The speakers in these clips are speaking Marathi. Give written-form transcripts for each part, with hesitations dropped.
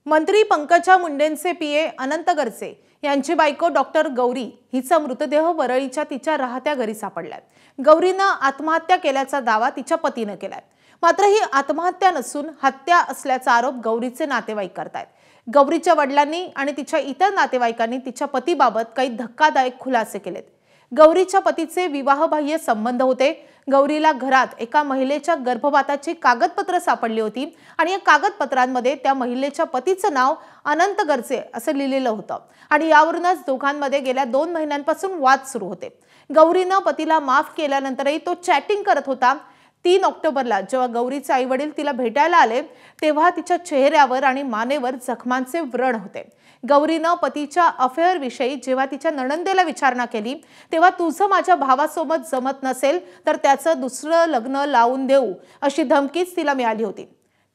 मंत्री पंकजा मुंडेंचे पीए अनंत गरसे यांची बायको डॉक्टर गौरी हिचा मृतदेह वरळीच्या तिच्या राहत्या घरी सापडलाय। गौरीनं आत्महत्या केल्याचा दावा तिच्या पतीने केलाय। मात्र ही आत्महत्या नसून हत्या असल्याचा आरोप गौरीचे नातेवाईक करतायत। गौरीच्या वडिलांनी आणि तिच्या इतर नातेवाईकांनी तिच्या पतीबाबत काही धक्कादायक खुलासे केलेत। गौरीच्या पतीचे विवाहबाह्य संबंध होते। गौरीला घरात एका महिलेच्या गर्भपाताची कागदपत्र सापडली होती आणि या कागदपत्रांमध्ये त्या महिलेच्या पतीचं नाव अनंत गरसे असं लिहिलेलं होतं आणि यावरूनच दोघांमध्ये गेल्या 2 महिन्यांपासून वाद सुरू होते। गौरीनं पतीला माफ केल्यानंतरही तो चॅटिंग करत होता। 3 ऑक्टोबरला जेव्हा गौरीचे आईवडील तिला भेटायला आले तेव्हा तिच्या चेहऱ्यावर आणि मानेवर जखमांचे व्रण होते। गौरीनं पतीच्या अफेअर विषयी जेव्हा तिच्या नणंदेला विचारणा केली तेव्हा तुझं माझ्या भावासोबत जमत नसेल तर त्याचं दुसरं लग्न लावून देऊ अशी धमकीच तिला मिळाली होती।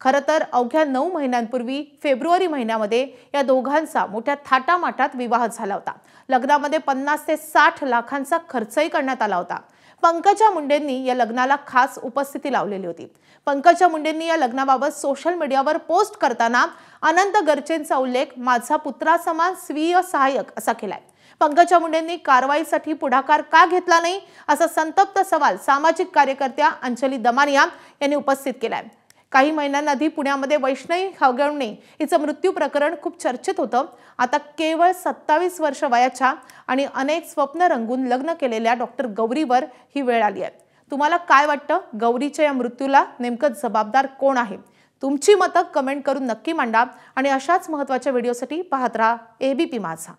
खरं तर अवघ्या 9 महिन्यांपूर्वी फेब्रुवारी महिन्यामध्ये या दोघांचा मोठ्या थाटामाटात विवाह झाला होता। लग्नामध्ये 50 ते 60 लाखांचा खर्चही करण्यात आला होता। पंकजा मुंडेंनी या लग्नाला खास उपस्थिती लावलेली होती। पंकजा मुंडेंनी या लग्नाबाबत सोशल मीडियावर पोस्ट करताना अनंत गरसेंचा उल्लेख माझा पुत्रासमान स्वीय सहाय्यक असा केलाय। पंकजा मुंडेंनी कारवाईसाठी पुढाकार का घेतला नाही असा संतप्त सवाल सामाजिक कार्यकर्त्या अंजली दमानिया यांनी उपस्थित केलाय। काही महिन्यांआधी पुण्यामध्ये वैष्णवी हगवणे हिचं मृत्यू प्रकरण खूप चर्चेत होतं। आता केवळ 27 वर्ष वयाच्या आणि अनेक स्वप्न रंगून लग्न केलेल्या डॉक्टर गौरीवर ही वेळ आली आहे। तुम्हाला काय वाटतं, गौरीच्या या मृत्यूला नेमकं जबाबदार कोण आहे? तुमची मतं कमेंट करून नक्की मांडा आणि अशाच महत्त्वाच्या व्हिडिओसाठी पाहत राहा एबीपी माझा।